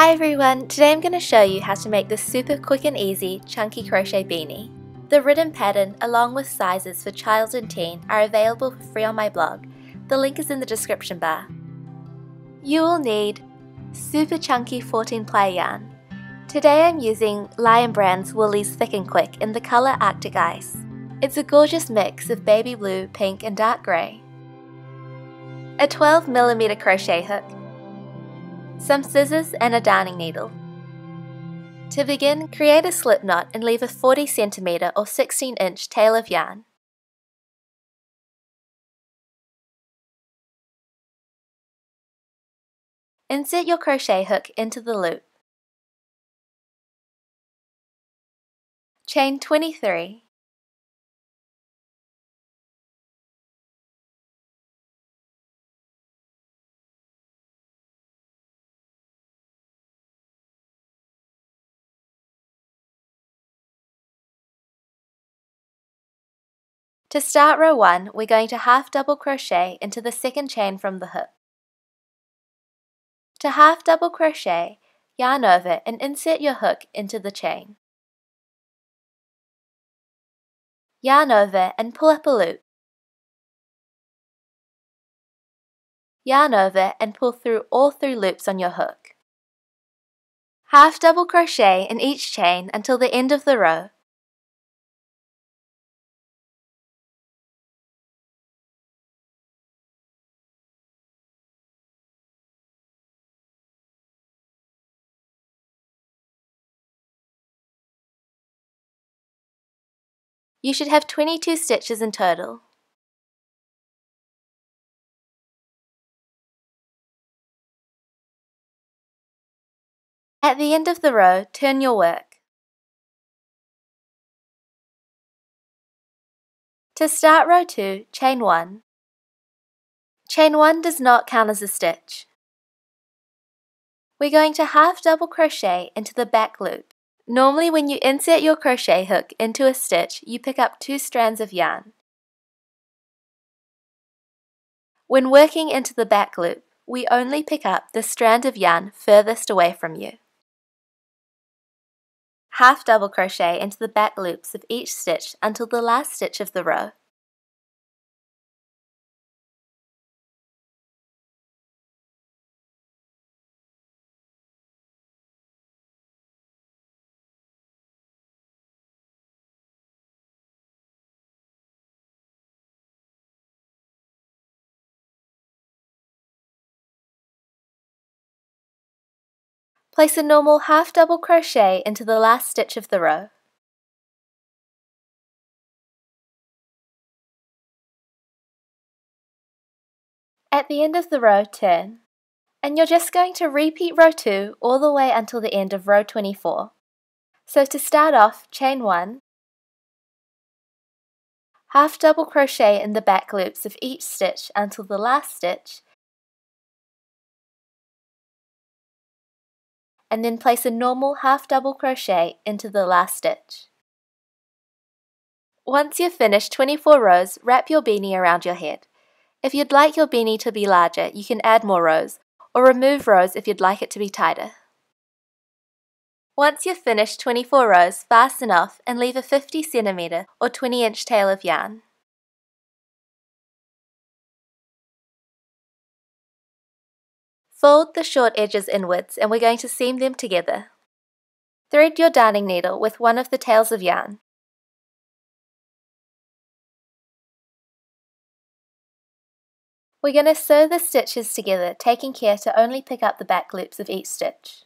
Hi everyone, today I'm going to show you how to make this super quick and easy chunky crochet beanie. The written pattern along with sizes for child and teen are available for free on my blog. The link is in the description bar. You will need super chunky 14 ply yarn. Today I'm using Lion Brand's Woolies Thick and Quick in the colour Arctic Ice. It's a gorgeous mix of baby blue, pink and dark grey. A 12mm crochet hook, some scissors and a darning needle. To begin, create a slip knot and leave a 40cm or 16-inch tail of yarn. Insert your crochet hook into the loop. Chain 23. To start row 1, we're going to half double crochet into the second chain from the hook. To half double crochet, yarn over and insert your hook into the chain. Yarn over and pull up a loop. Yarn over and pull through all 3 loops on your hook. Half double crochet in each chain until the end of the row. You should have 22 stitches in total. At the end of the row, turn your work. To start row 2, chain 1. Chain 1 does not count as a stitch. We're going to half double crochet into the back loop. Normally when you insert your crochet hook into a stitch, you pick up 2 strands of yarn. When working into the back loop, we only pick up the strand of yarn furthest away from you. Half double crochet into the back loops of each stitch until the last stitch of the row. Place a normal half double crochet into the last stitch of the row. At the end of the row, turn, and you're just going to repeat row 2 all the way until the end of row 24. So to start off, chain 1, half double crochet in the back loops of each stitch until the last stitch, and then place a normal half double crochet into the last stitch. Once you've finished 24 rows, wrap your beanie around your head. If you'd like your beanie to be larger, you can add more rows, or remove rows if you'd like it to be tighter. Once you've finished 24 rows, fasten off and leave a 50cm or 20-inch tail of yarn. Fold the short edges inwards and we're going to seam them together. Thread your darning needle with one of the tails of yarn. We're going to sew the stitches together, taking care to only pick up the back loops of each stitch.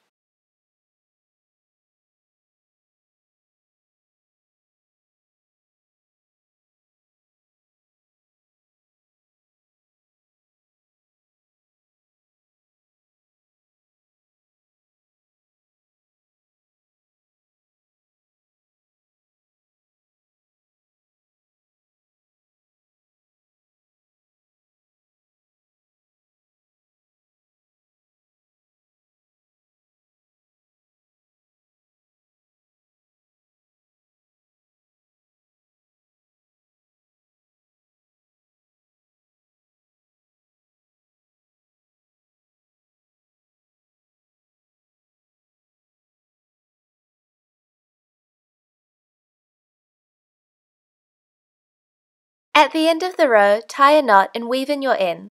At the end of the row, tie a knot and weave in your ends.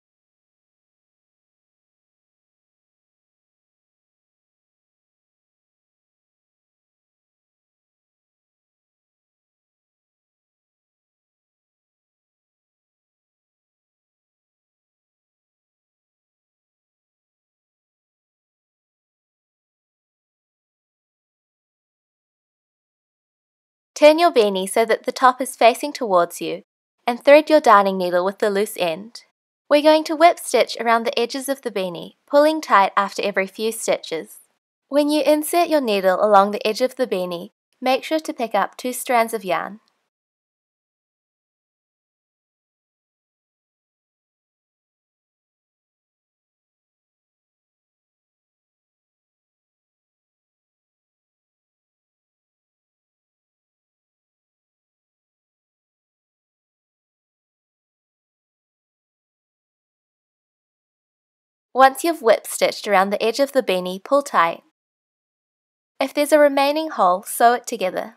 Turn your beanie so that the top is facing towards you and thread your darning needle with the loose end. We're going to whip stitch around the edges of the beanie, pulling tight after every few stitches. When you insert your needle along the edge of the beanie, make sure to pick up 2 strands of yarn. Once you've whip stitched around the edge of the beanie, pull tight. If there's a remaining hole, sew it together.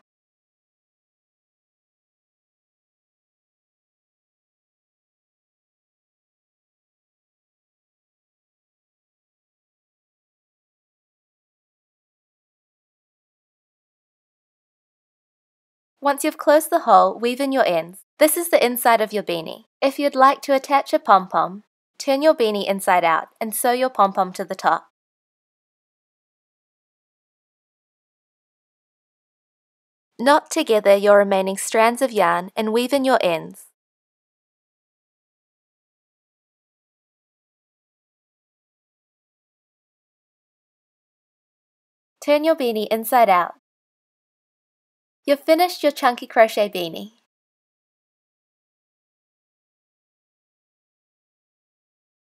Once you've closed the hole, weave in your ends. This is the inside of your beanie. If you'd like to attach a pom-pom, turn your beanie inside out and sew your pom-pom to the top. Knot together your remaining strands of yarn and weave in your ends. Turn your beanie inside out. You've finished your chunky crochet beanie.